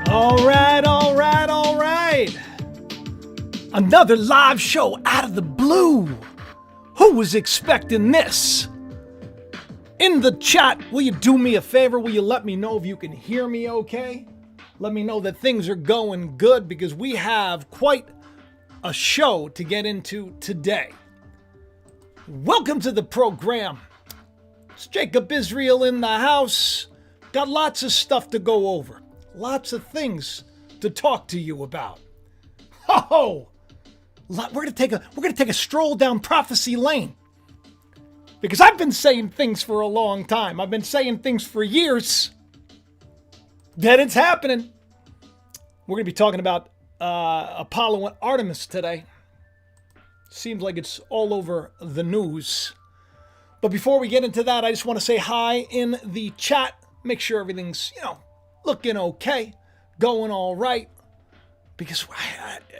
All right. Another live show out of the blue. Who was expecting this? In the chat, will you do me a favor? Will you let me know if you can hear me okay? Let me know that things are going good because we have quite a show to get into today. Welcome to the program. It's Jacob Israel in the house. Got lots of stuff to go over. Lots of things to talk to you about. Oh, we're gonna take a stroll down prophecy lane. Because I've been saying things for a long time. I've been saying things for years. Then it's happening. We're gonna be talking about Apollo and Artemis today. Seems like it's all over the news. But before we get into that, I just want to say hi in the chat. Make sure everything's, looking okay, going all right. Because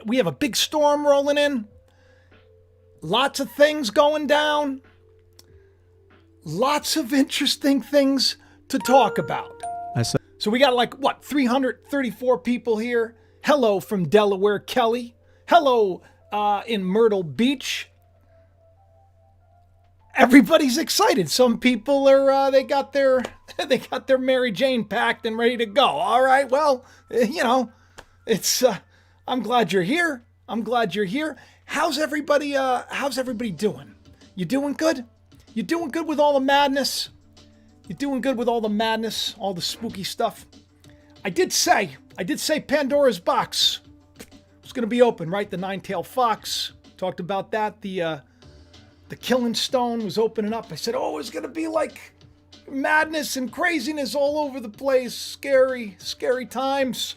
we have a big storm rolling in. Lots of things going down. Lots of interesting things to talk about. So we got 334 people here. Hello from Delaware, Kelly. Hello in Myrtle Beach. Everybody's excited. Some people are they got their Mary Jane packed and ready to go. All right, well, it's I'm glad you're here. How's everybody doing? You doing good? You doing good with all the madness? You doing good with all the madness, all the spooky stuff? I did say Pandora's box was going to be open, right? The nine-tailed fox. Talked about that. The killing stone was opening up. I said, it's going to be like madness and craziness all over the place. Scary times.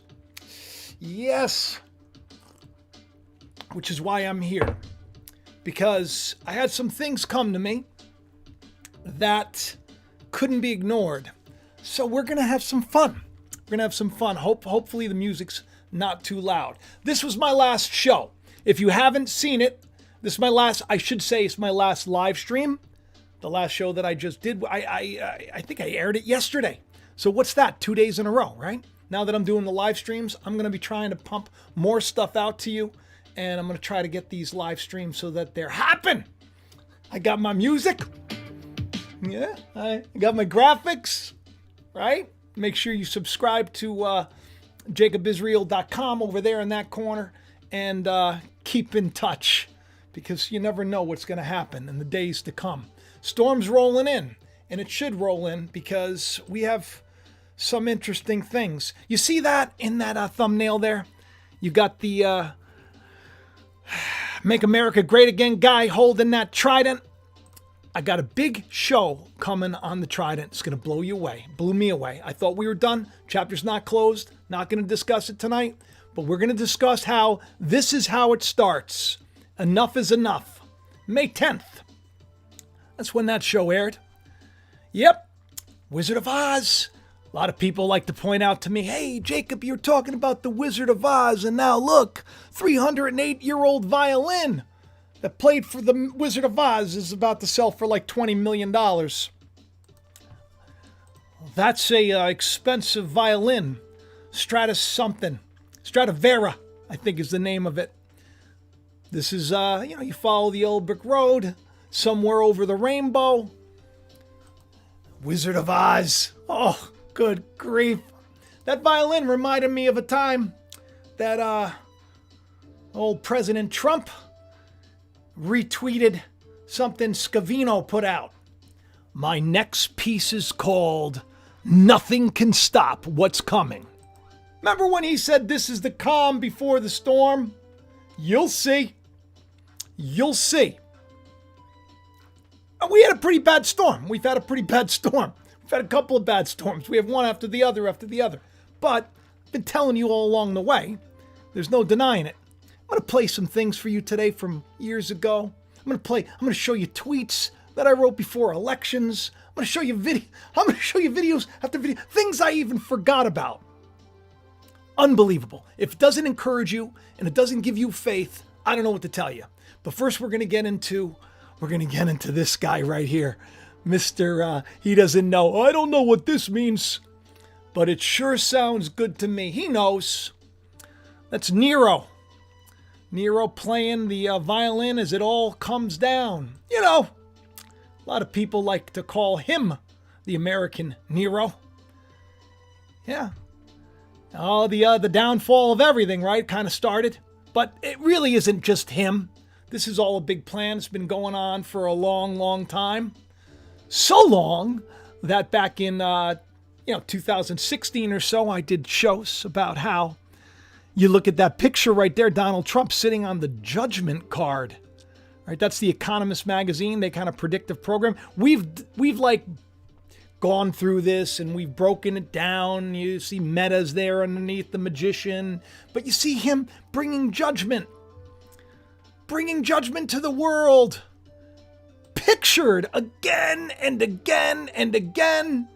Yes. Which is why I'm here. Because I had some things come to me that couldn't be ignored. So we're going to have some fun. Hopefully the music's not too loud. This was my last show. If you haven't seen it, it's my last live stream. The last show that I just did, I think I aired it yesterday. So what's that? 2 days in a row, right? Now that I'm doing the live streams, I'm going to be trying to pump more stuff out to you. And I'm going to try to get these live streams so that they're happen. I got my music. Yeah, I got my graphics, right? Make sure you subscribe to jacobisrael.com over there in that corner. And keep in touch. Because you never know what's going to happen in the days to come. Storm's rolling in, and it should roll in because we have some interesting things. You see that in that thumbnail there? You got the Make America Great Again guy holding that trident. I got a big show coming on the trident. It's going to blow you away. Blew me away. I thought we were done. Chapter's not closed. Not going to discuss it tonight. But we're going to discuss how this is how it starts. Enough is enough. May 10th. That's when that show aired. Yep. Wizard of Oz. A lot of people like to point out to me, hey, Jacob, you're talking about the Wizard of Oz, and now look, 308-year-old violin that played for the Wizard of Oz is about to sell for like $20 million. That's a expensive violin. Stradivarius, I think is the name of it. This is, you follow the old brick road, somewhere over the rainbow. Wizard of Oz. Oh, good grief. That violin reminded me of a time that old President Trump retweeted something Scavino put out. My next piece is called Nothing Can Stop What's Coming. Remember when he said this is the calm before the storm? You'll see. You'll see. We had a pretty bad storm. We've had a pretty bad storm. We've had a couple of bad storms. We have one after the other. But I've been telling you all along the way. There's no denying it. I'm going to play some things for you today from years ago. I'm going to show you tweets that I wrote before elections. I'm going to show you videos after video. Things I even forgot about. Unbelievable. If it doesn't encourage you and it doesn't give you faith, I don't know what to tell you. But first we're going to get into this guy right here. Mr. He doesn't know. I don't know what this means. but it sure sounds good to me. He knows. That's Nero. Nero playing the violin as it all comes down. You know, a lot of people like to call him the American Nero. Yeah. Oh, the downfall of everything, right? Kind of started. But it really isn't just him. This is all a big plan. It's been going on for a long, long time. So long that back in 2016 or so, I did shows about how you look at that picture right there, Donald Trump sitting on the judgment card. Right? That's the Economist magazine. They kind of predictive program. We've like gone through this and we've broken it down. You see Meta's there underneath the magician, but you see him bringing judgment to the world, pictured again and again and again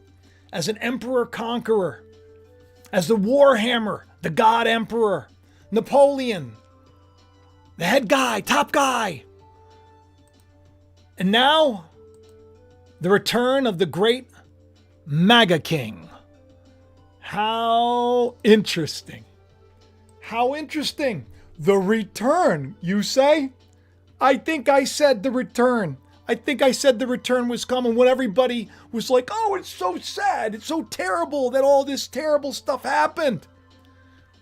as an emperor conqueror, as the warhammer, the god emperor, Napoleon, the head guy, top guy. And now the return of the great MAGA King. How interesting. How interesting. The return, you say? I think I said the return. I think I said the return was coming when everybody was like, oh, it's so sad. It's so terrible that all this terrible stuff happened.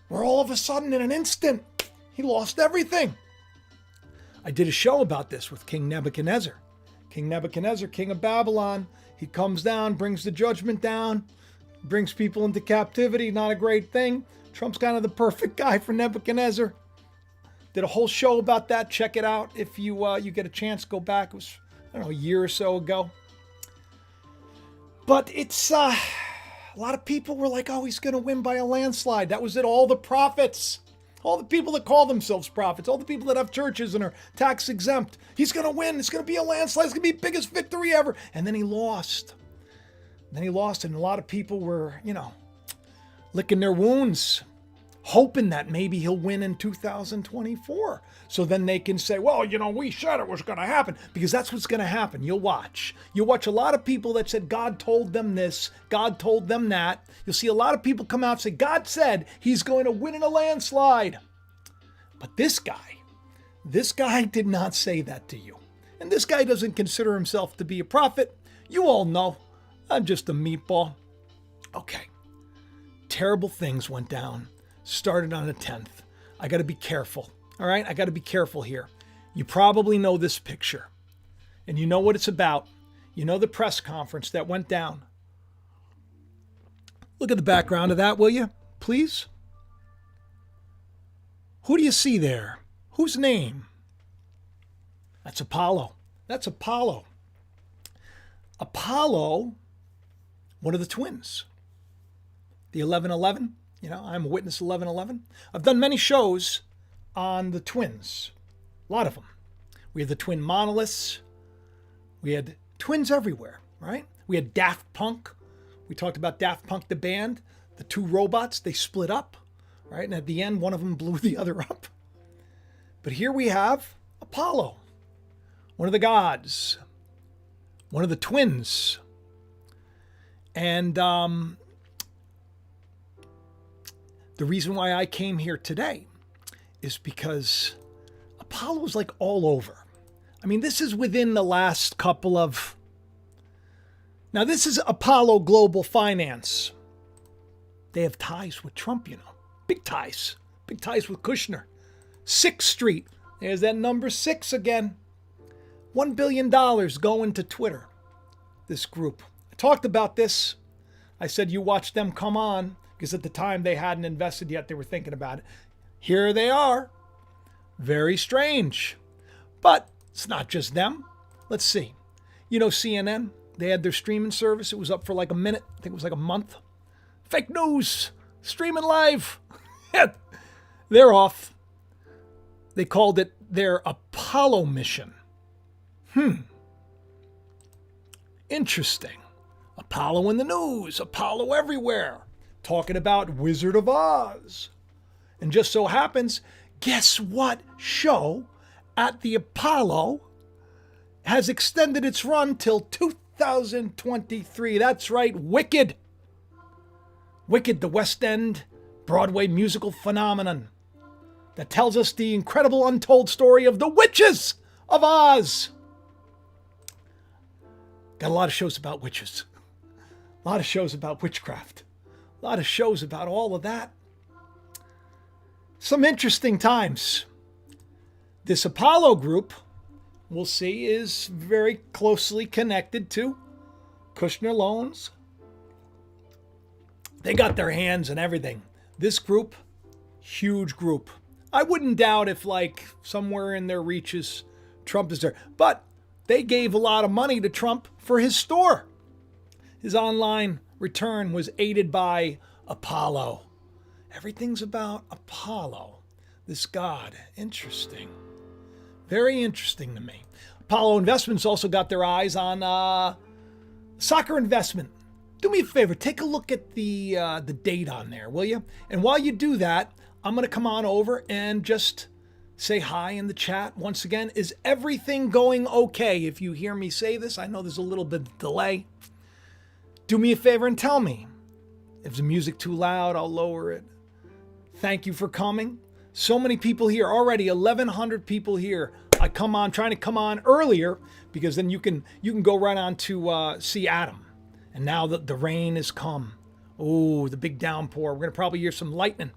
Where all of a sudden, in an instant, he lost everything. I did a show about this with King Nebuchadnezzar. King Nebuchadnezzar, king of Babylon. He comes down, brings the judgment down, brings people into captivity. Not a great thing. Trump's kind of the perfect guy for Nebuchadnezzar. Did a whole show about that. Check it out if you get a chance. Go back. It was, a year or so ago. But it's a lot of people were like, oh, he's going to win by a landslide. That was it. All the prophets, all the people that call themselves prophets, all the people that have churches and are tax exempt. He's going to win. It's going to be a landslide. It's going to be the biggest victory ever. And then he lost. And a lot of people were, licking their wounds, hoping that maybe he'll win in 2024. So then they can say, well, we said it was going to happen, because that's what's going to happen. You'll watch. You'll watch a lot of people that said God told them this, God told them that. You'll see a lot of people come out and say, God said he's going to win in a landslide. But this guy did not say that to you. And this guy doesn't consider himself to be a prophet. You all know I'm just a meatball. Okay. Terrible things went down. Started on the 10th. I got to be careful. All right? I got to be careful here. You probably know this picture. And you know what it's about. You know the press conference that went down. Look at the background of that, will you? Please? Who do you see there? Whose name? That's Apollo. That's Apollo. Apollo, one of the twins. The 1111. I'm a witness 1111. I've done many shows on the twins. A lot of them. We had the twin monoliths. We had twins everywhere, right? We had Daft Punk. We talked about Daft Punk, the band. The two robots, they split up, right? And at the end, one of them blew the other up. But here we have Apollo, one of the gods, one of the twins. And the reason why I came here today is because Apollo's like all over. I mean, this is within the last couple of... Now, this is Apollo Global Finance. They have ties with Trump, Big ties. Big ties with Kushner. 6th Street. There's that number 6 again. $1 billion going to Twitter. This group. I talked about this. I said you watch them come on, because at the time they hadn't invested yet. They were thinking about it. Here they are. Very strange. But it's not just them. Let's see. CNN, they had their streaming service. It was up for like a minute. I think it was like a month. Fake news. Streaming live. They're off. They called it their Apollo mission. Interesting. Apollo in the news. Apollo everywhere. Talking about Wizard of Oz. And just so happens, guess what show at the Apollo has extended its run till 2023? That's right, Wicked. Wicked, the West End Broadway musical phenomenon that tells us the incredible untold story of the witches of Oz. Got a lot of shows about witches, a lot of shows about witchcraft, a lot of shows about all of that. Some interesting times. This Apollo group, we'll see, is very closely connected to Kushner loans. They got their hands in everything. This group, huge group. I wouldn't doubt if, like, somewhere in their reaches, Trump is there. But they gave a lot of money to Trump for his store. His online return was aided by Apollo. Everything's about Apollo, this god. Interesting. Very interesting to me. Apollo Investments also got their eyes on soccer investment. Do me a favor, take a look at the date on there, will you? And while you do that, I'm going to come on over and just say hi in the chat. Once again, is everything going okay? If you hear me say this, I know there's a little bit of delay. Do me a favor and tell me. If the music too loud, I'll lower it. Thank you for coming. So many people here already, 1,100 people here. Trying to come on earlier because then you can go right on to see Adam. And now that the rain has come. Oh, the big downpour. We're going to probably hear some lightning.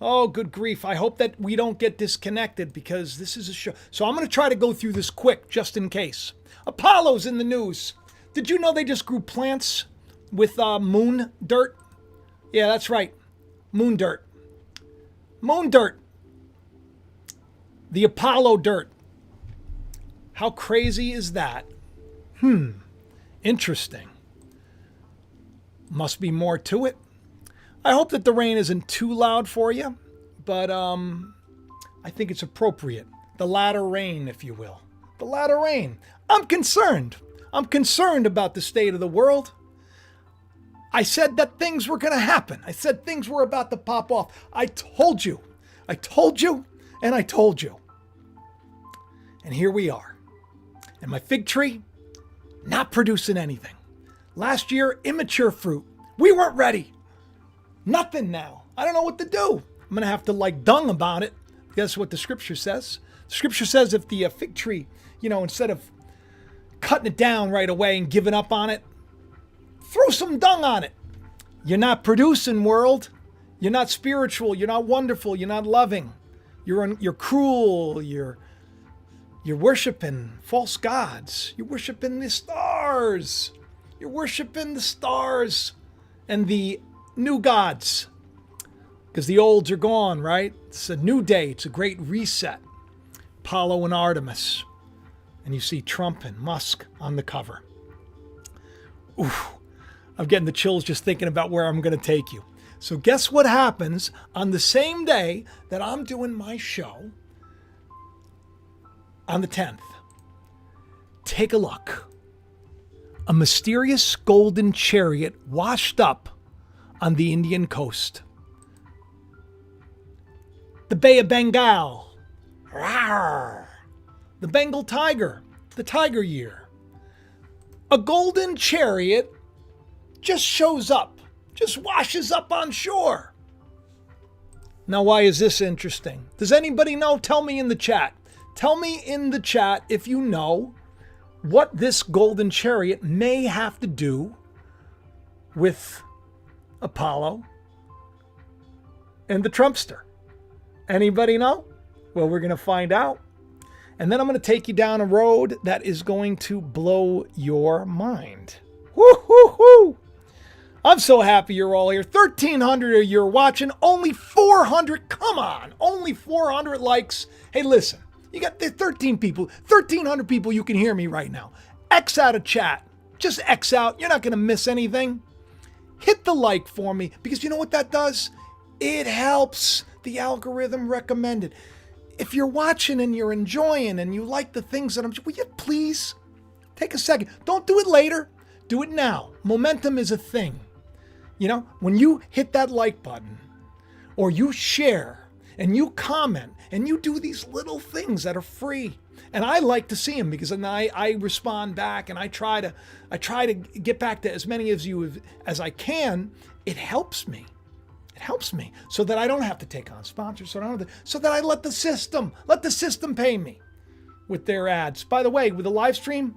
Oh, good grief. I hope that we don't get disconnected because this is a show. So I'm going to try to go through this quick just in case. Apollo's in the news. Did you know they just grew plants with moon dirt? Yeah, that's right. Moon dirt. Moon dirt. The Apollo dirt. How crazy is that? Interesting. Must be more to it. I hope that the rain isn't too loud for you, but I think it's appropriate. The latter rain, if you will. The latter rain. I'm concerned. I'm concerned about the state of the world. I said that things were going to happen. I said things were about to pop off. I told you. I told you, and I told you. And here we are. And my fig tree, not producing anything. Last year, immature fruit. We weren't ready. Nothing now. I don't know what to do. I'm going to have to dung about it. That's what the scripture says. The scripture says if the fig tree, instead of cutting it down right away and giving up on it, throw some dung on it. You're not producing, world. You're not spiritual. You're not wonderful. You're not loving. You're cruel. You're worshiping false gods. You're worshiping the stars. You're worshiping the stars and the new gods. Because the olds are gone, right? It's a new day. It's a great reset. Apollo and Artemis. And you see Trump and Musk on the cover. Oof. I'm getting the chills just thinking about where I'm going to take you. So guess what happens on the same day that I'm doing my show on the 10th? Take a look. A mysterious golden chariot washed up on the Indian coast. The Bay of Bengal. Rawr. The Bengal tiger. The tiger year. A golden chariot just shows up. Just washes up on shore. Now, why is this interesting? Does anybody know? Tell me in the chat. Tell me in the chat if you know what this golden chariot may have to do with Apollo and the Trumpster. Anybody know? Well, we're going to find out. And then I'm going to take you down a road that is going to blow your mind. Woo-hoo-hoo! I'm so happy you're all here. 1,300 of you are watching. Only 400. Come on. Only 400 likes. Hey, listen. You got the 13 people. 1,300 people you can hear me right now. X out of chat. Just X out. You're not going to miss anything. Hit the like for me because you know what that does? It helps the algorithm recommend it. If you're watching and you're enjoying and you like the things that will you please take a second? Don't do it later. Do it now. Momentum is a thing. When you hit that like button or you share and you comment and you do these little things that are free, And I like to see them because then I respond back and I try to get back to as many of you as I can. It helps me. It helps me so that I don't have to take on sponsors, so that I let the system pay me with their ads. By the way, with the live stream,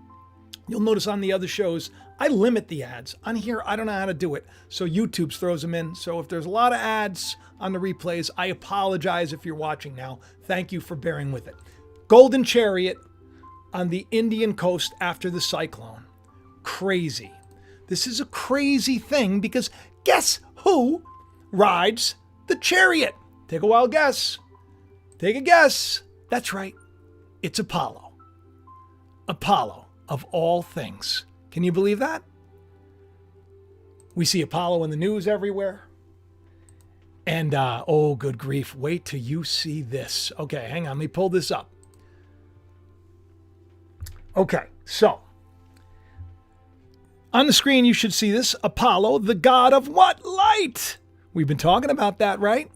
you'll notice on the other shows, I limit the ads. On here, I don't know how to do it. So YouTube throws them in. So if there's a lot of ads on the replays, I apologize if you're watching now. Thank you for bearing with it. Golden Chariot on the Indian coast after the cyclone. Crazy. This is a crazy thing because guess who rides the chariot? Take a wild guess. Take a guess. That's right. It's Apollo. Apollo, of all things. Can you believe that? We see Apollo in the news everywhere. And, oh, good grief. Wait till you see this. Okay, hang on. Let me pull this up. Okay, so on the screen, you should see this. Apollo, the god of what? Light. We've been talking about that, right?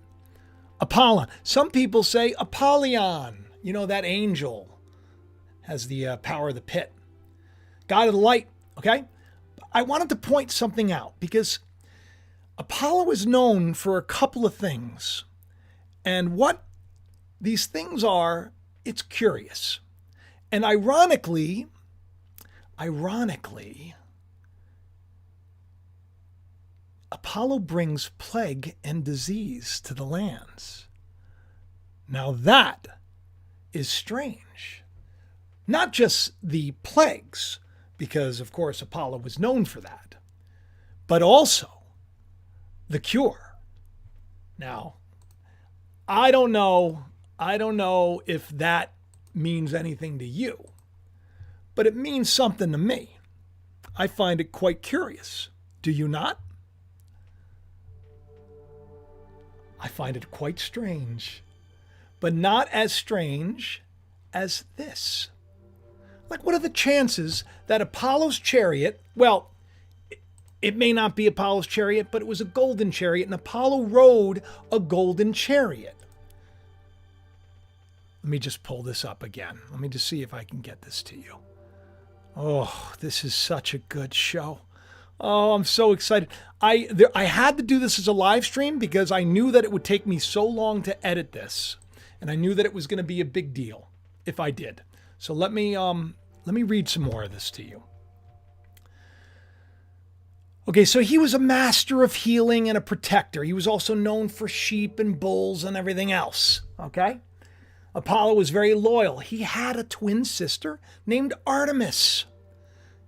Apollon. Some people say Apollyon. You know, that angel has the power of the pit. God of the light, okay? I wanted to point something out because Apollo is known for a couple of things. And what these things are, it's curious. And ironically, Apollo brings plague and disease to the lands. Now that is strange. Not just the plagues, because of course Apollo was known for that, but also the cure. Now, I don't know if that means anything to you, but it means something to me. I find it quite curious. Do you not? I find it quite strange, but not as strange as this. Like, what are the chances that Apollo's chariot, well, it may not be Apollo's chariot, but it was a golden chariot, and Apollo rode a golden chariot. Let me just pull this up again. Let me just see if I can get this to you. Oh, this is such a good show. Oh, I'm so excited. I had to do this as a live stream because I knew that it would take me so long to edit this. And I knew that it was going to be a big deal if I did. So let me read some more of this to you. Okay, so he was a master of healing and a protector. He was also known for sheep and bulls and everything else. Okay? Apollo was very loyal. He had a twin sister named Artemis.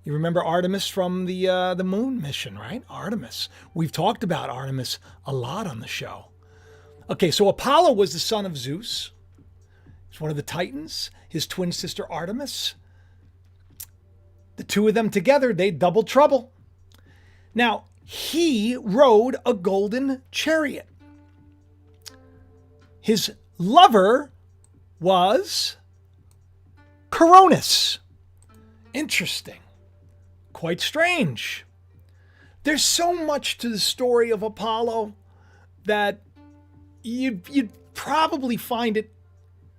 You remember Artemis from the moon mission, right? Artemis. We've talked about Artemis a lot on the show. Okay, so Apollo was the son of Zeus. He's one of the Titans. His twin sister Artemis. The two of them together, they double trouble. Now, he rode a golden chariot. His lover was Coronis. Interesting. Quite strange. There's so much to the story of Apollo that you'd probably find it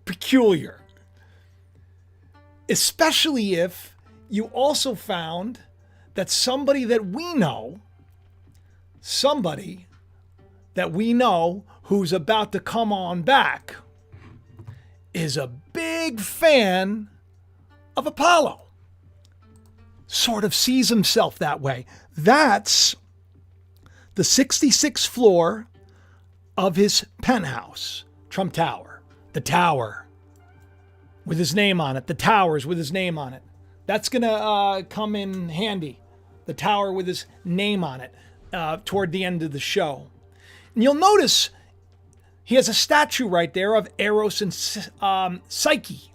peculiar. Especially if you also found that somebody that we know who's about to come on back is a big fan of Apollo. Sort of sees himself that way. That's the 66th floor of his penthouse, Trump Tower. The tower with his name on it. The towers with his name on it. That's going to come in handy. The tower with his name on it toward the end of the show. And you'll notice he has a statue right there of Eros and Psyche.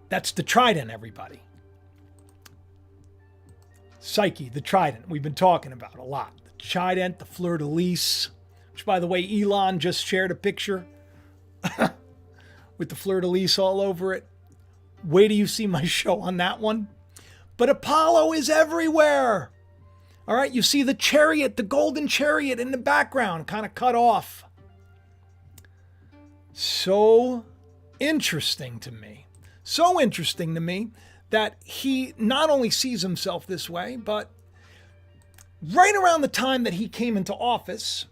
That's the trident, everybody. Psyche, the trident, we've been talking about a lot. The trident, the fleur-de-lis, which, by the way, Elon just shared a picture with the fleur-de-lis all over it. Wait till you see my show on that one. But Apollo is everywhere. All right, you see the chariot, the golden chariot in the background, kind of cut off. So interesting to me. so interesting to me that he not only sees himself this way, but right around the time that he came into office,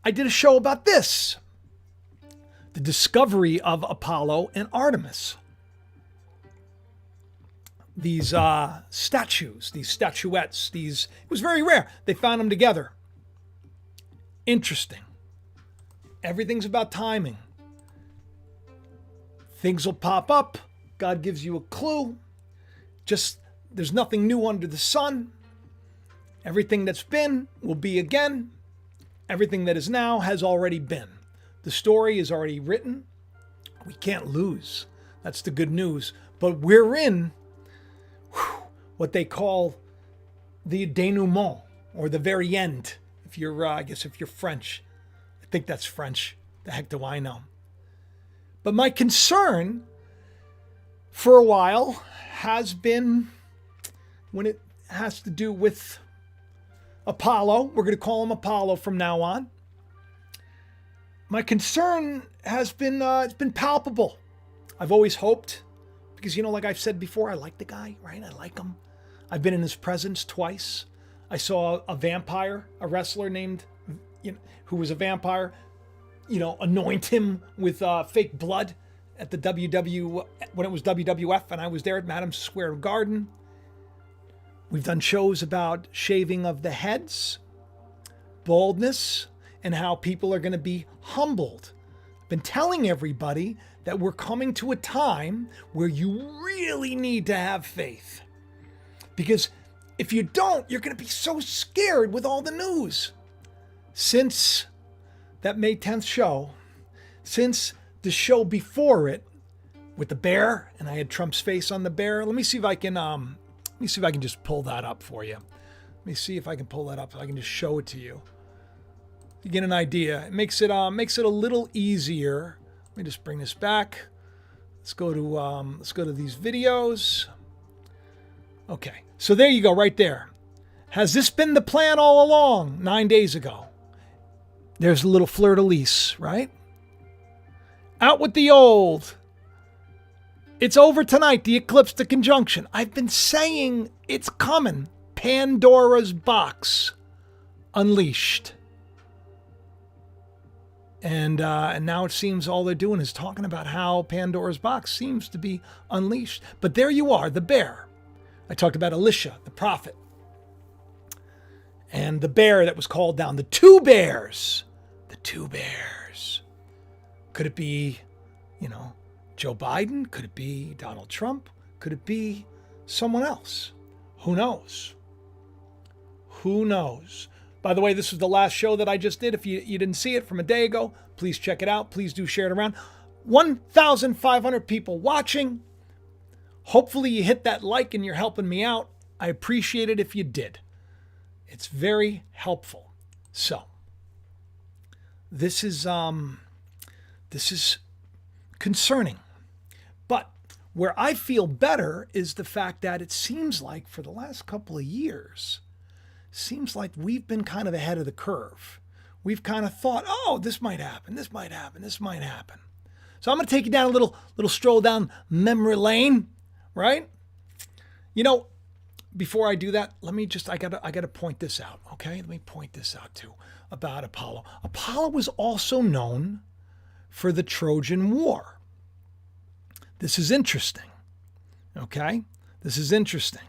I did a show about this, the discovery of Apollo and Artemis. These statues, these statuettes, it was very rare. They found them together. Interesting. Everything's about timing. Things will pop up. God gives you a clue. Just, there's nothing new under the sun. Everything that's been will be again. Everything that is now has already been. The story is already written. We can't lose. That's the good news. But we're in what they call the denouement, or the very end. If you're, I guess if you're French. I think that's French. The heck do I know? But my concern for a while has been when it has to do with Apollo. We're going to call him Apollo from now on. My concern has been, it's been palpable. I've always hoped, because, like I've said before, I like the guy, right? I like him. I've been in his presence twice. I saw a vampire, a wrestler named, who was a vampire, anoint him with fake blood at the when it was WWF, and I was there at Madison Square Garden. We've done shows about shaving of the heads, baldness, and how people are going to be humbled. I've been telling everybody that we're coming to a time where you really need to have faith. Because if you don't, you're going to be so scared with all the news. Since that May 10th show, since the show before it with the bear, and I had Trump's face on the bear. Let me see if I can just pull that up for you. Let me see if I can pull that up so I can just show it to you. You get an idea. It makes it a little easier. Let me just bring this back. Let's go to these videos. Okay, so there you go, right there. Has this been the plan all along? 9 days ago. There's a little fleur-de-lis, right? Out with the old. It's over tonight, the eclipse, the conjunction. I've been saying it's coming. Pandora's box unleashed. And now it seems all they're doing is talking about how Pandora's box seems to be unleashed. But there you are, the bear. I talked about Elisha, the prophet. And the bear that was called down. The two bears. The two bears. Could it be, Joe Biden? Could it be Donald Trump? Could it be someone else? Who knows? Who knows? By the way, this was the last show that I just did. If you didn't see it from a day ago, please check it out. Please do share it around. 1,500 people watching. Hopefully you hit that like and you're helping me out. I appreciate it if you did. It's very helpful. So, this is concerning. But where I feel better is the fact that it seems like for the last couple of years, seems like we've been kind of ahead of the curve. We've kind of thought, oh, this might happen, this might happen, this might happen. So I'm going to take you down a little stroll down memory lane, right? Before I do that, I gotta point this out, okay? Let me point this out too about Apollo. Apollo was also known for the Trojan War. This is interesting, okay? This is interesting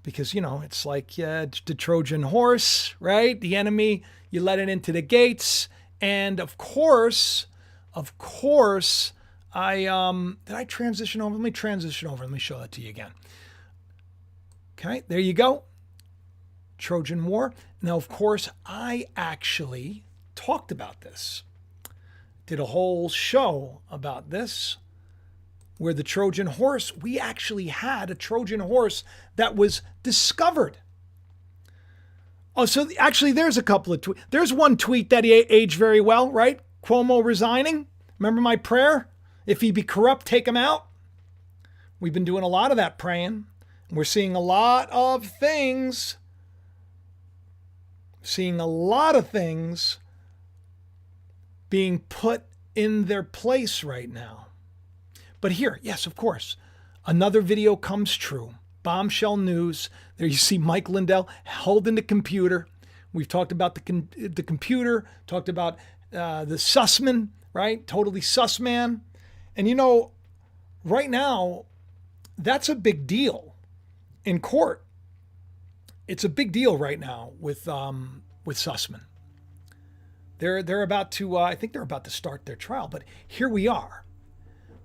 because, it's like the Trojan horse, right? The enemy, you let it into the gates. And of course, did I transition over? Let me transition over. Let me show that to you again. Okay, there you go. Trojan War. Now, of course, I actually talked about this. Did a whole show about this where the Trojan horse, we actually had a Trojan horse that was discovered. Oh, so actually there's a couple of tweets. There's one tweet that he aged very well, right? Cuomo resigning. Remember my prayer? If he be corrupt, take him out. We've been doing a lot of that praying. We're seeing a lot of things. Being put in their place right now. But here, yes, of course, another video comes true. Bombshell news. There you see Mike Lindell holding the computer. We've talked about the computer, talked about the sussman, right? Totally sus man. And you know, right now, that's a big deal in court. It's a big deal right now with Sussman. They're about to, I think they're about to start their trial, but here we are.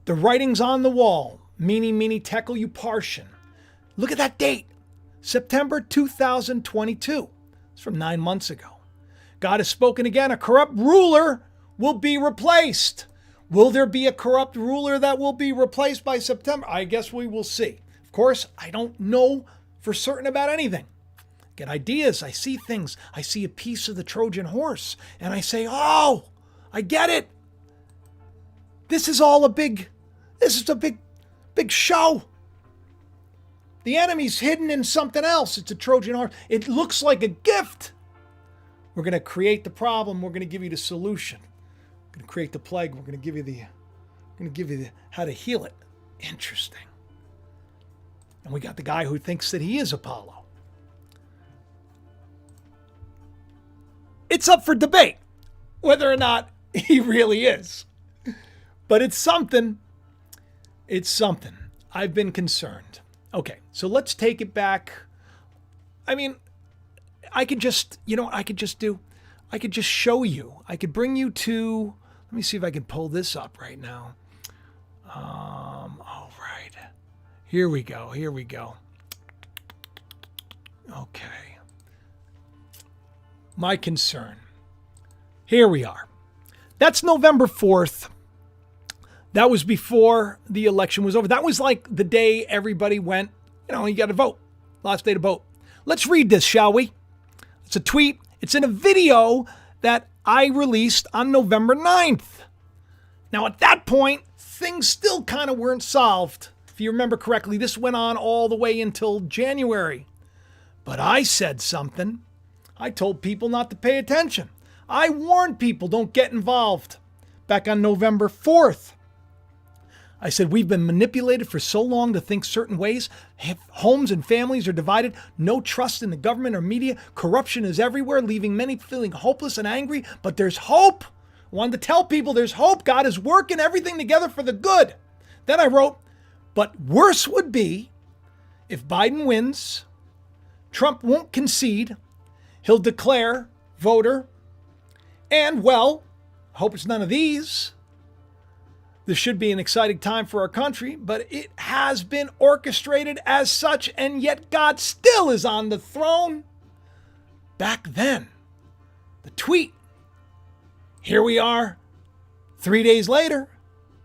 The writing's on the wall. Mene tekel upharsin. Look at that date, September 2022. It's from 9 months ago. God has spoken again. A corrupt ruler will be replaced. Will there be a corrupt ruler that will be replaced by September? I guess we will see. Of course, I don't know for certain about anything. I get ideas. I see things. I see a piece of the Trojan horse and I say, oh, I get it. This is a big show. The enemy's hidden in something else. It's a Trojan horse. It looks like a gift. We're going to create the problem. We're going to give you the solution. We're going to create the plague. We're going to give you the how to heal it. Interesting. And we got the guy who thinks that he is Apollo. It's up for debate whether or not he really is. But it's something. It's something. I've been concerned. Okay, so let's take it back. I mean, I could just show you. I could bring you to, let me see if I can pull this up right now. All right. Here we go. Okay. My concern. Here we are. That's November 4th. That was before the election was over. That was like the day everybody went, you got to vote. Last day to vote. Let's read this, shall we? It's a tweet. It's in a video that I released on November 9th. Now, at that point, things still kind of weren't solved. If you remember correctly, this went on all the way until January. But I said something. I told people not to pay attention. I warned people, don't get involved. Back on November 4th. I said, we've been manipulated for so long to think certain ways. Homes and families are divided. No trust in the government or media. Corruption is everywhere, leaving many feeling hopeless and angry. But there's hope. I wanted to tell people there's hope. God is working everything together for the good. Then I wrote, but worse would be if Biden wins, Trump won't concede. He'll declare voter. And, well, I hope it's none of these. This should be an exciting time for our country, but it has been orchestrated as such, and yet God still is on the throne. Back then, the tweet. Here we are, 3 days later.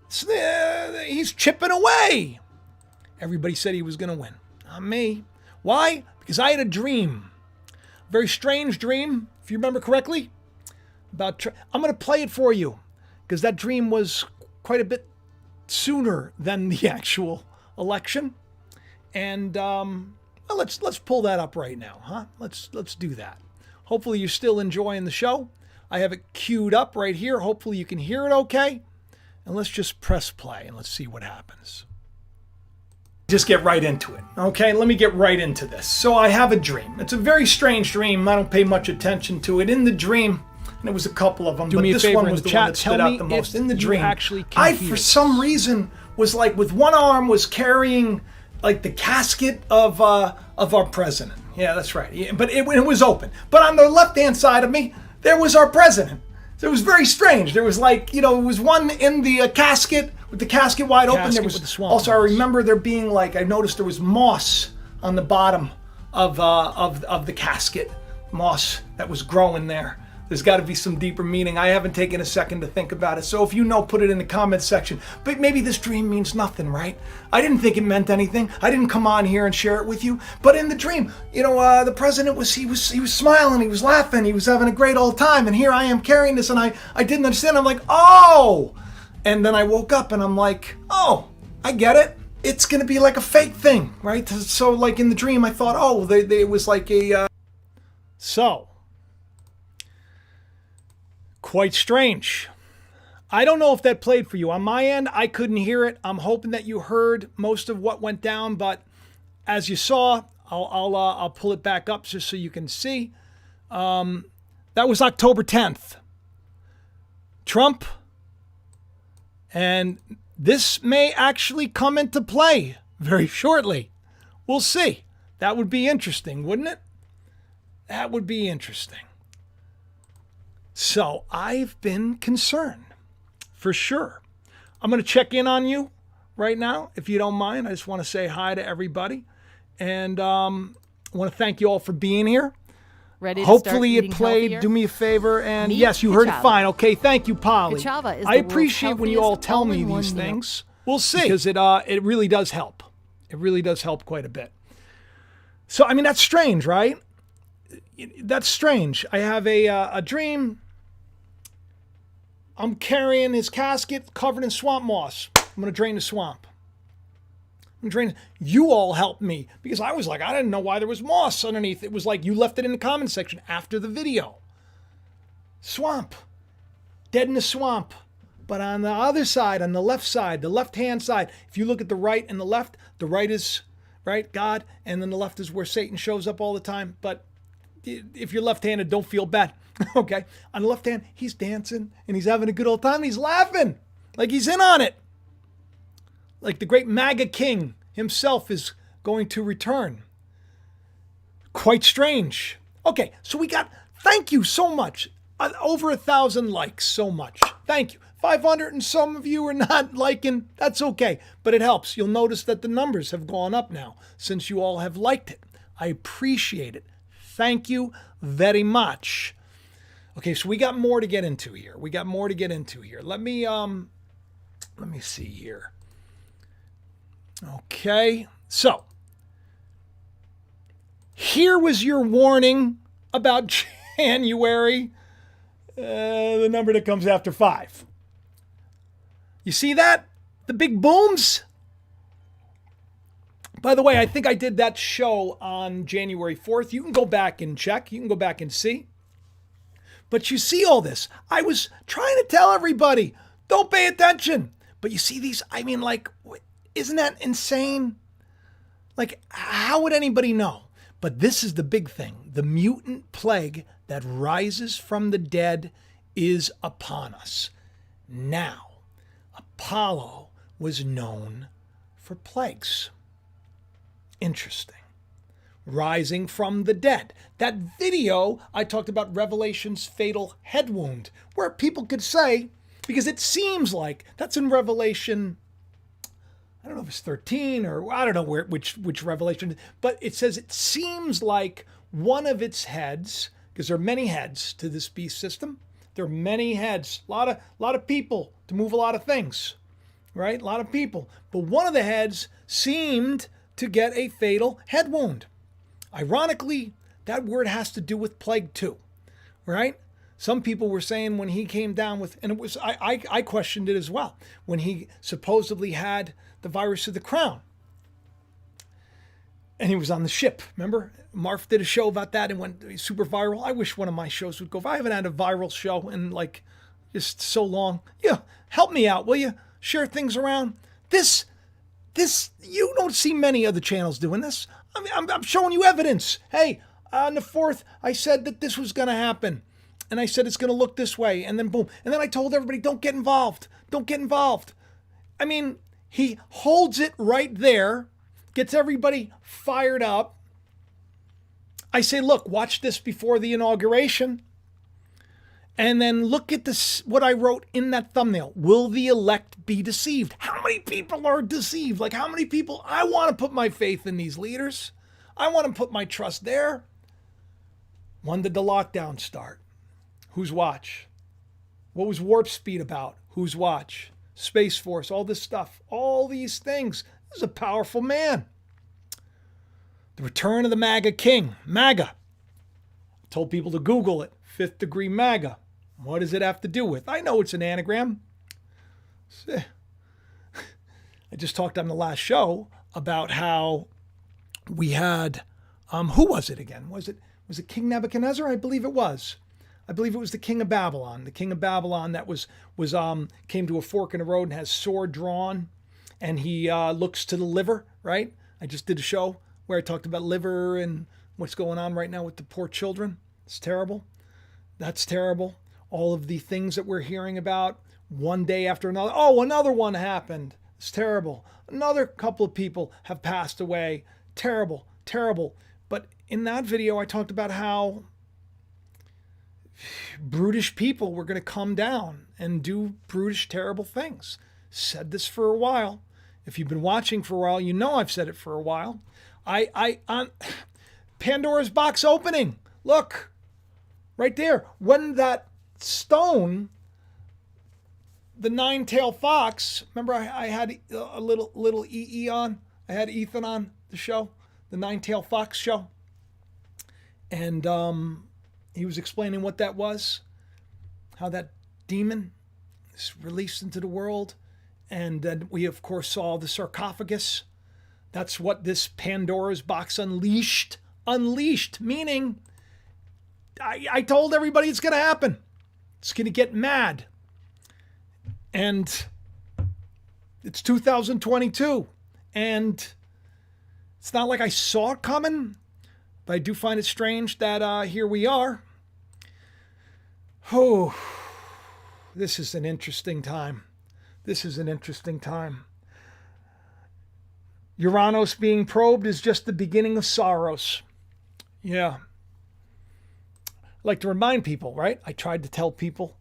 He's chipping away. Everybody said he was going to win. Not me. Why? Because I had a dream. A very strange dream, if you remember correctly. I'm going to play it for you, because that dream was quite a bit sooner than the actual election. And let's pull that up right now, huh? Let's do that. Hopefully you're still enjoying the show. I have it queued up right here. Hopefully you can hear it okay. And let's just press play and let's see what happens. Just get right into it. Okay, let me get right into this. So I have a dream. It's a very strange dream. I don't pay much attention to it. In the dream, and there was a couple of them, but this one was the one that stood out the most. In the dream, I, for some reason, was like with one arm was carrying like the casket of our president. Yeah, that's right. Yeah, but it was open. But on the left-hand side of me, there was our president. So it was very strange. There was like, it was one in the casket with the casket wide open. There was also, I remember there being like, I noticed there was moss on the bottom of the casket, moss that was growing there. There's got to be some deeper meaning. I haven't taken a second to think about it. So if you know, put it in the comments section. But maybe this dream means nothing, right? I didn't think it meant anything. I didn't come on here and share it with you. But in the dream, the president was smiling, he was laughing, he was having a great old time. And here I am carrying this, and I didn't understand. I'm like, oh! And then I woke up and I'm like, oh, I get it. It's going to be like a fake thing, right? So like in the dream, I thought, oh, it was like a... So... Quite strange. I don't know if that played for you. On my end, I couldn't hear it. I'm hoping that you heard most of what went down, but as you saw, I'll pull it back up just so you can see. That was October 10th. Trump, and this may actually come into play very shortly. We'll see. That would be interesting, wouldn't it? That would be interesting. So I've been concerned, for sure. I'm going to check in on you right now, if you don't mind. I just want to say hi to everybody. And I want to thank you all for being here. Ready to Hopefully start it played. healthier? Do me a favor. And Meet yes, you heard it Kachava. fine. Okay, thank you, Polly. Kachava is I the world's appreciate when you all healthiest tell me all-in-one these meal. things. We'll see. Because it really does help. It really does help quite a bit. So, I mean, that's strange, right? That's strange. I have a dream. I'm carrying his casket covered in swamp moss. I'm going to drain the swamp. You all helped me because I was like, I didn't know why there was moss underneath. It was like you left it in the comment section after the video. Swamp. Dead in the swamp. But on the other side, on the left side, the left-hand side, if you look at the right and the left, the right is, right, God, and then the left is where Satan shows up all the time. But if you're left-handed, don't feel bad. Okay? On the left hand, he's dancing and he's having a good old time. He's laughing like he's in on it. Like the great MAGA king himself is going to return. Quite strange. Okay, so thank you so much. Over 1,000 likes, so much. Thank you. 500 and some of you are not liking. That's okay, but it helps. You'll notice that the numbers have gone up now since you all have liked it. I appreciate it. Thank you very much. Okay, so we got more to get into here. Let me see here. Okay, so here was your warning about January, the number that comes after 5. You see that? The big booms? By the way, I think I did that show on January 4th. You can go back and check. You can go back and see. But you see all this. I was trying to tell everybody, don't pay attention. But you see these, I mean, like, isn't that insane? Like, how would anybody know? But this is the big thing. The mutant plague that rises from the dead is upon us. Now, Apollo was known for plagues. Interesting. Rising from the dead. That video, I talked about Revelation's fatal head wound, where people could say, because it seems like that's in Revelation, I don't know if it's 13 or I don't know which Revelation, but it says it seems like one of its heads, because there are many heads to this beast system. There are many heads, a lot of people to move a lot of things, right? A lot of people. But one of the heads seemed to get a fatal head wound. Ironically, that word has to do with plague too, right? Some people were saying when he came down with, and it was, I questioned it as well, when he supposedly had the virus of the crown. And he was on the ship, remember? Marf did a show about that and went super viral. I wish one of my shows would go. I haven't had a viral show in like just so long. Yeah, help me out, will you? Share things around. This, you don't see many other channels doing this. I mean, I'm showing you evidence. Hey, on the 4th, I said that this was going to happen. And I said it's going to look this way. And then boom. And then I told everybody, don't get involved. Don't get involved. I mean, he holds it right there, gets everybody fired up. I say, look, watch this before the inauguration. And then look at this, what I wrote in that thumbnail. Will the elect be deceived? How many people are deceived? Like how many people? I want to put my faith in these leaders. I want to put my trust there. When did the lockdown start? Whose watch? What was Warp Speed about? Whose watch? Space Force, all this stuff, all these things. This is a powerful man. The return of the MAGA king. MAGA. I told people to Google it. 5th degree MAGA. What does it have to do with? I know it's an anagram. I just talked on the last show about how we had, who was it again? Was it King Nebuchadnezzar? I believe it was. I believe it was the king of Babylon. The king of Babylon that came to a fork in the road and has sword drawn, and he looks to the liver, right? I just did a show where I talked about liver and what's going on right now with the poor children. It's terrible. That's terrible. All of the things that we're hearing about one day after another. Oh, another one happened. It's terrible. Another couple of people have passed away. Terrible, terrible. But in that video, I talked about how brutish people were going to come down and do brutish, terrible things. Said this for a while. If you've been watching for a while, you know I've said it for a while. On Pandora's box opening. Look, right there. When that stone, the nine-tailed fox, remember I had a little EE on? I had Ethan on the show, the nine-tailed fox show. And he was explaining what that was, how that demon is released into the world. And then we, of course, saw the sarcophagus. That's what this Pandora's box unleashed. Unleashed, meaning I told everybody it's going to happen. It's going to get mad. And it's 2022. And it's not like I saw it coming, but I do find it strange that here we are. Oh, this is an interesting time. This is an interesting time. Uranus being probed is just the beginning of sorrows. Yeah. I like to remind people, right? I tried to tell people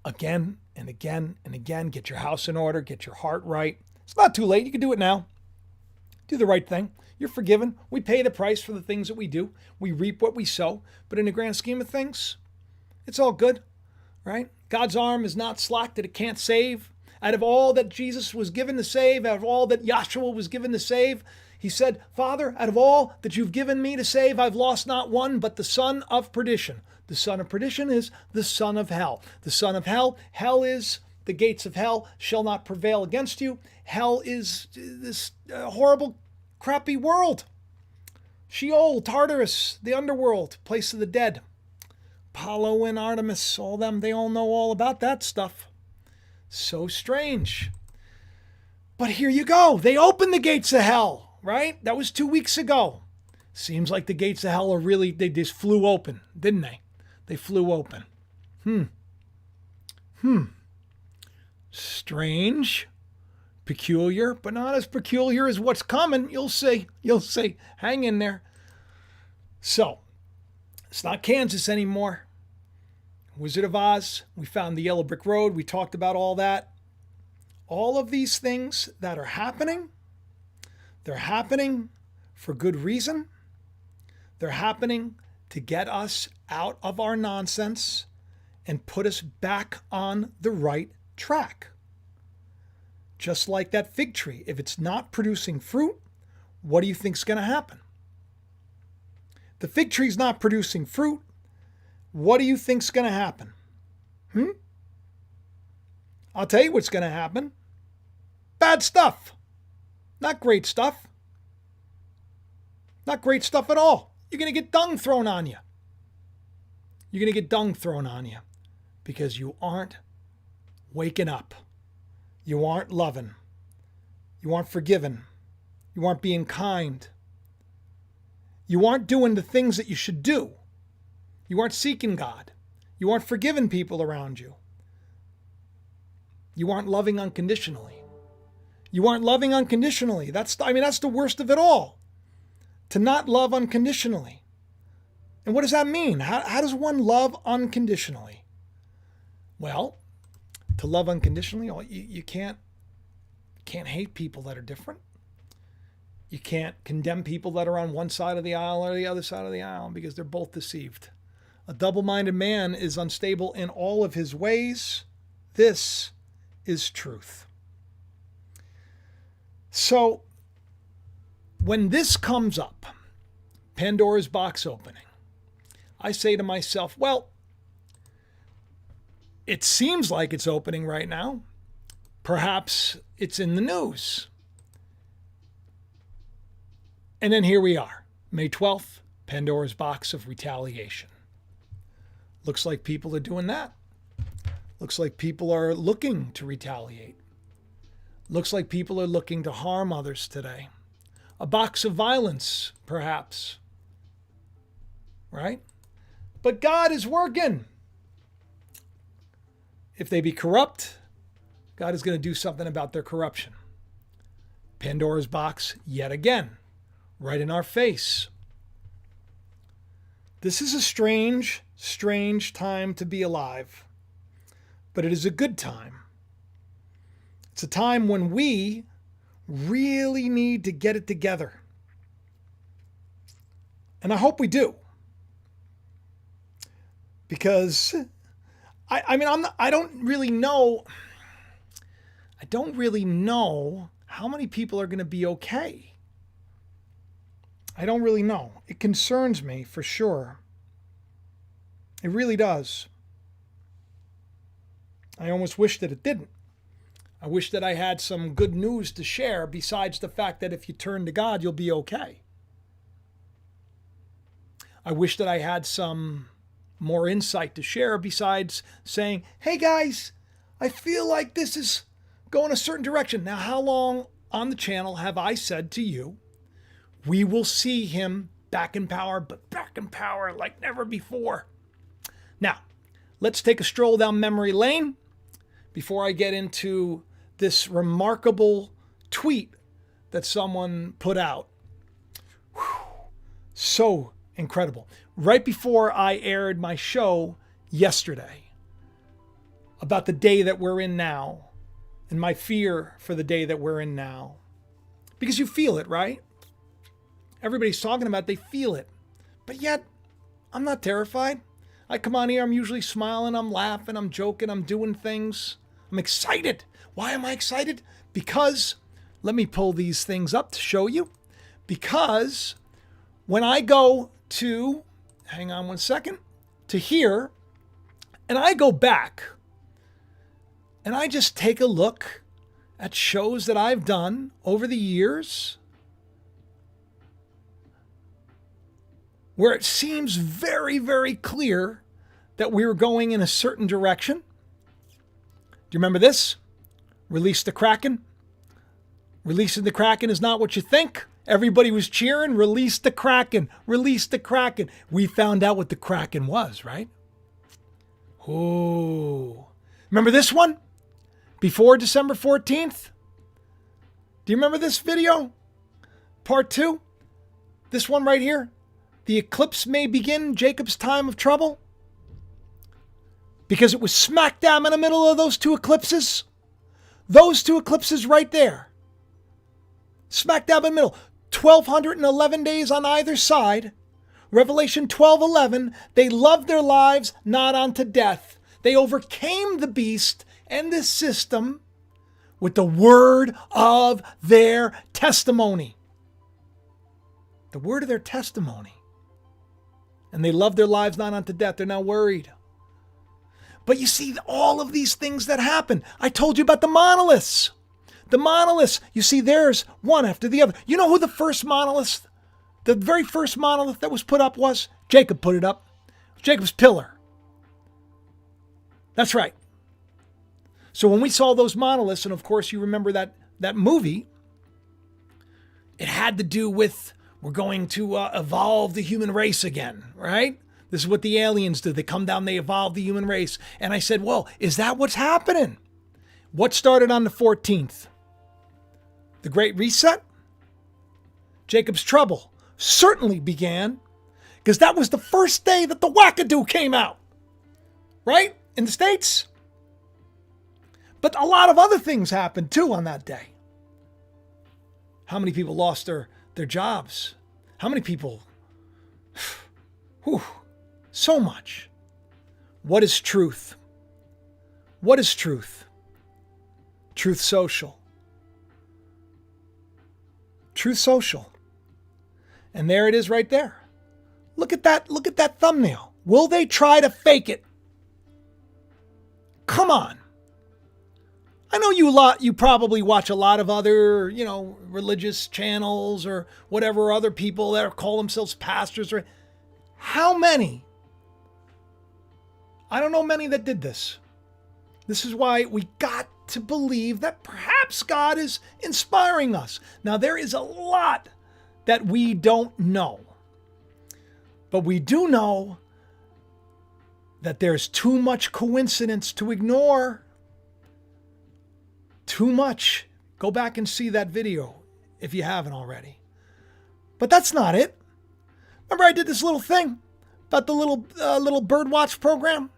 again and again and again, get your house in order, get your heart right. It's not too late. You can do it now. Do the right thing. You're forgiven. We pay the price for the things that we do. We reap what we sow. But in the grand scheme of things, it's all good, right? God's arm is not slack that it can't save. Out of all that Jesus was given to save, out of all that Yahshua was given to save, he said, Father, out of all that you've given me to save, I've lost not one, but the son of perdition. The son of perdition is the son of hell. The son of hell, hell is the gates of hell shall not prevail against you. Hell is this horrible, crappy world. Sheol, Tartarus, the underworld, place of the dead. Apollo and Artemis, all them, they all know all about that stuff. So strange. But here you go. They opened the gates of hell, right? That was 2 weeks ago. Seems like the gates of hell are really, they just flew open, didn't they? They flew open. Strange. Peculiar, but not as peculiar as what's coming. You'll see. You'll see. Hang in there. So, it's not Kansas anymore. Wizard of Oz, we found the yellow brick road. We talked about all that. All of these things that are happening, they're happening for good reason. They're happening to get us out of our nonsense and put us back on the right track. Just like that fig tree. If it's not producing fruit, what do you think's going to happen? The fig tree's not producing fruit. What do you think's going to happen? I'll tell you what's going to happen. Bad stuff. Not great stuff. Not great stuff at all. You're going to get dung thrown on you. You're going to get dung thrown on you because you aren't waking up. You aren't loving. You aren't forgiving. You aren't being kind. You aren't doing the things that you should do. You aren't seeking God. You aren't forgiving people around you. You aren't loving unconditionally. You aren't loving unconditionally. That's the worst of it all. To not love unconditionally. And what does that mean? How does one love unconditionally? Well, to love unconditionally, you can't hate people that are different. You can't condemn people that are on one side of the aisle or the other side of the aisle because they're both deceived. A double-minded man is unstable in all of his ways. This is truth. So, when this comes up, Pandora's box opening, I say to myself, well, it seems like it's opening right now. Perhaps it's in the news. And then here we are, May 12th, Pandora's box of retaliation. Looks like people are doing that. Looks like people are looking to retaliate. Looks like people are looking to harm others today. A box of violence, perhaps. Right? But God is working. If they be corrupt, God is going to do something about their corruption. Pandora's box, yet again, right in our face. This is a strange, strange time to be alive, but it is a good time. It's a time when we really need to get it together. And I hope we do. Because I don't really know how many people are going to be okay. I don't really know. It concerns me for sure. It really does. I almost wish that it didn't. I wish that I had some good news to share besides the fact that if you turn to God, you'll be okay. I wish that I had some more insight to share besides saying, hey guys, I feel like this is going a certain direction. Now, how long on the channel have I said to you, we will see him back in power, but back in power like never before? Now, let's take a stroll down memory lane before I get into this remarkable tweet that someone put out. Whew. So incredible. Right before I aired my show yesterday about the day that we're in now and my fear for the day that we're in now. Because you feel it, right? Everybody's talking about it, they feel it. But yet, I'm not terrified. I come on here, I'm usually smiling, I'm laughing, I'm joking, I'm doing things. I'm excited. Why am I excited? Because, let me pull these things up to show you. Because when I go to, hang on one second, to here, and I go back, and I just take a look at shows that I've done over the years, where it seems very, very clear that we were going in a certain direction. Do you remember this? Release the Kraken. Releasing the Kraken is not what you think. Everybody was cheering, release the Kraken, release the Kraken. We found out what the Kraken was, right? Oh, remember this one? Before December 14th? Do you remember this video? Part 2? This one right here? The eclipse may begin, Jacob's time of trouble? Because it was smack dab in the middle of those two eclipses. Those two eclipses right there. Smack dab in the middle. 1,211 days on either side. Revelation 12:11. They loved their lives not unto death. They overcame the beast and the system with the word of their testimony. The word of their testimony. And they loved their lives not unto death. They're not worried. But you see, all of these things that happen. I told you about the monoliths. The monoliths, you see, there's one after the other. You know who the first monolith, the very first monolith that was put up was? Jacob put it up. Jacob's pillar. That's right. So when we saw those monoliths, and of course you remember that movie, it had to do with we're going to evolve the human race again, right? This is what the aliens do. They come down, they evolve the human race. And I said, well, is that what's happening? What started on the 14th? The Great Reset? Jacob's trouble certainly began because that was the first day that the wackadoo came out, right? In the States. But a lot of other things happened too on that day. How many people lost their jobs? How many people? Whew, so much. What is truth? What is truth? Truth Social. Truth Social. And there it is right there. Look at that thumbnail. Will they try to fake it? Come on. I know you probably watch a lot of other, religious channels or whatever, other people that call themselves pastors. How many I don't know many that did this. This is why we got to believe that perhaps God is inspiring us. Now, there is a lot that we don't know. But we do know that there's too much coincidence to ignore. Too much. Go back and see that video if you haven't already. But that's not it. Remember I did this little thing about the little bird watch program?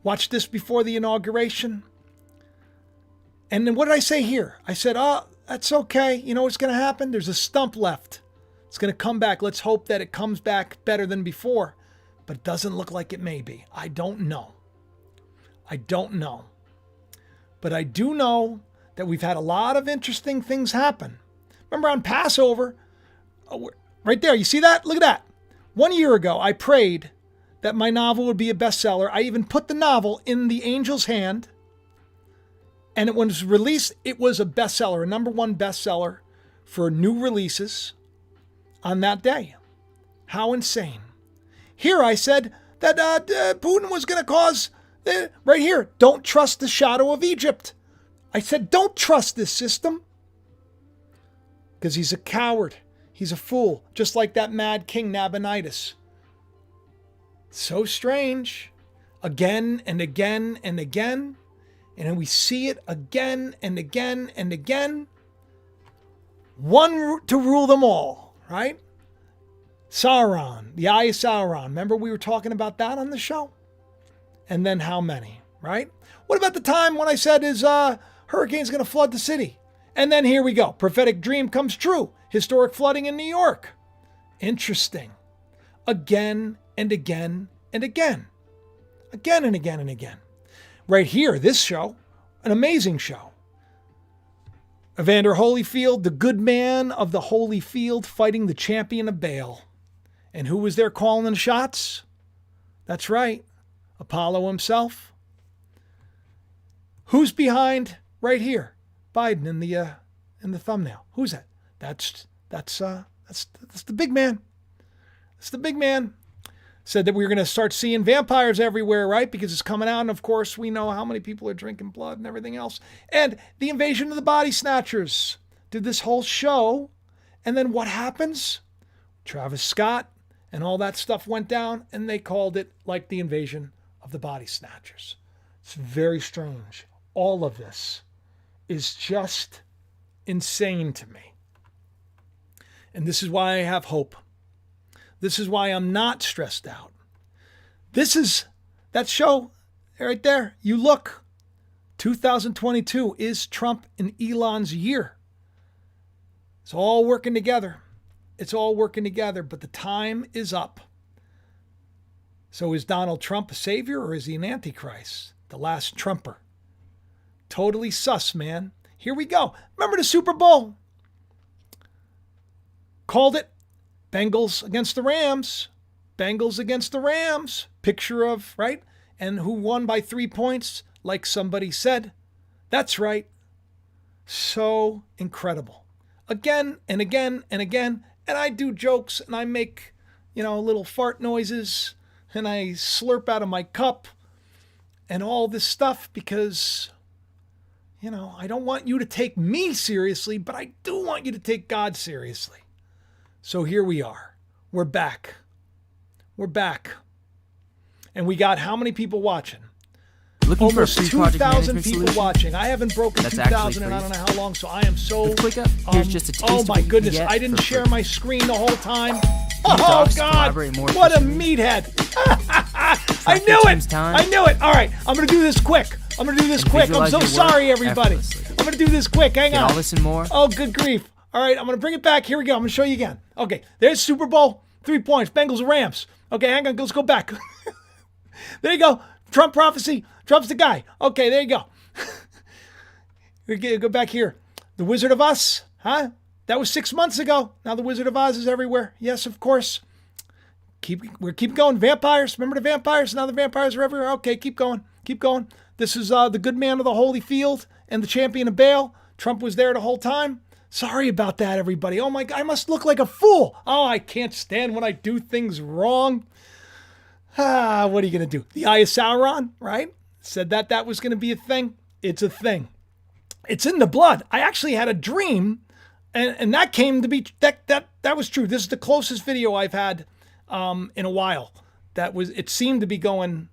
Watched this before the inauguration. And then what did I say here? I said, oh, that's okay. You know what's going to happen? There's a stump left. It's going to come back. Let's hope that it comes back better than before. But it doesn't look like it may be. I don't know. But I do know that we've had a lot of interesting things happen. Remember on Passover, right there, you see that? Look at that. 1 year ago, I prayed that my novel would be a bestseller. I even put the novel in the angel's hand. And when it was released, it was a bestseller, a #1 bestseller for new releases on that day. How insane. Here I said that Putin was going to cause, right here, don't trust the shadow of Egypt. I said, don't trust this system. Because he's a coward. He's a fool. Just like that mad king Nabonidus. So strange. Again and again and again. And then we see it again and again and again. One to rule them all, right? Sauron, the Eye of Sauron. Remember we were talking about that on the show? And then how many, right? What about the time when I said his hurricane's going to flood the city? And then here we go. Prophetic dream comes true. Historic flooding in New York. Interesting. Again and again and again. Again and again and again. Right here, this show, an amazing show. Evander Holyfield, the good man of the Holyfield, fighting the champion of Baal. And who was there calling the shots? That's right, Apollo himself. Who's behind right here? Biden in the thumbnail. Who's that? That's the big man. That's the big man. Said that we were going to start seeing vampires everywhere, right? Because it's coming out, and of course we know how many people are drinking blood and everything else. And the invasion of the body snatchers did this whole show, and then what happens? Travis Scott and all that stuff went down, and they called it like the invasion of the body snatchers. It's very strange. All of this is just insane to me. And this is why I have hope. This is why I'm not stressed out. This is that show right there. You look, 2022 is Trump and Elon's year. It's all working together. It's all working together, but the time is up. So is Donald Trump a savior or is he an antichrist? The last Trumper. Totally sus, man. Here we go. Remember the Super Bowl? Called it. Bengals against the Rams. Bengals against the Rams. Picture of, right? And who won by 3 points, like somebody said. That's right. So incredible. Again and again and again. And I do jokes and I make, little fart noises and I slurp out of my cup and all this stuff because, I don't want you to take me seriously, but I do want you to take God seriously. So here we are. We're back. We're back. And we got how many people watching? Looking Almost for a free project 2,000 management people solution? watching. I haven't broken That's 2,000 in actually I don't know how long, so I am so... With ClickUp, here's just a taste oh of my what you can goodness, get I didn't for share free. my screen the whole time. Can you Oh talk, God, collaborate more what a efficiently? meathead. I Track knew your it. team's time. I knew it. All right, I'm going to do this quick. I'm And so visualize your work sorry, everybody. effortlessly. I'm going to do this quick. Hang Get on. all this and more. Oh, good grief. All right, I'm going to bring it back. Here we go. I'm going to show you again. Okay, there's Super Bowl. 3 points. Bengals, Rams. Okay, hang on. Let's go back. There you go. Trump prophecy. Trump's the guy. Okay, there you go. We go back here. The Wizard of Oz. Huh? That was 6 months ago. Now the Wizard of Oz is everywhere. Yes, of course. Keep going. Vampires. Remember the vampires? Now the vampires are everywhere. Okay, keep going. Keep going. This is the good man of the Holyfield and the champion of Baal. Trump was there the whole time. Sorry about that, everybody. Oh my God, I must look like a fool. Oh, I can't stand when I do things wrong. What are you going to do? The Eye of Sauron, right? Said that was going to be a thing. It's a thing. It's in the blood. I actually had a dream, and that came to be, that was true. This is the closest video I've had in a while. It seemed to be going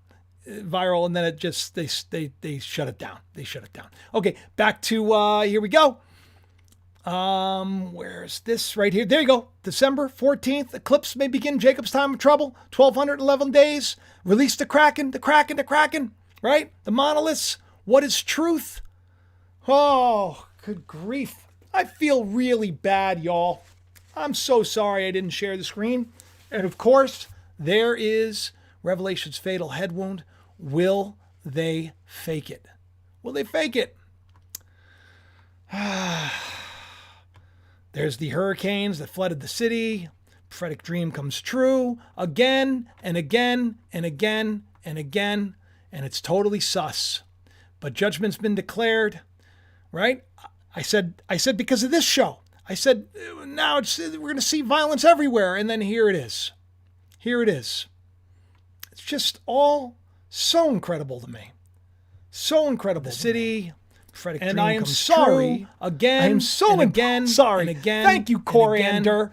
viral, and then it just, they shut it down. They shut it down. Okay, back to, here we go. Where's this right here? There you go. December 14th, eclipse may begin Jacob's time of trouble. 1211 days. Release the Kraken, right? The monoliths. What is truth? Oh, good grief. I feel really bad, y'all. I'm so sorry I didn't share the screen. And of course, there is Revelation's fatal head wound. Will they fake it? Will they fake it? There's the hurricanes that flooded the city. Prophetic dream comes true again and again and again and again. And it's totally sus. But judgment's been declared, right? I said because of this show. I said, now we're going to see violence everywhere. And then here it is. Here it is. It's just all so incredible to me. So incredible. The city. Prophetic and I am sorry again. I am so and again. Sorry. And again. Thank you, Coriander.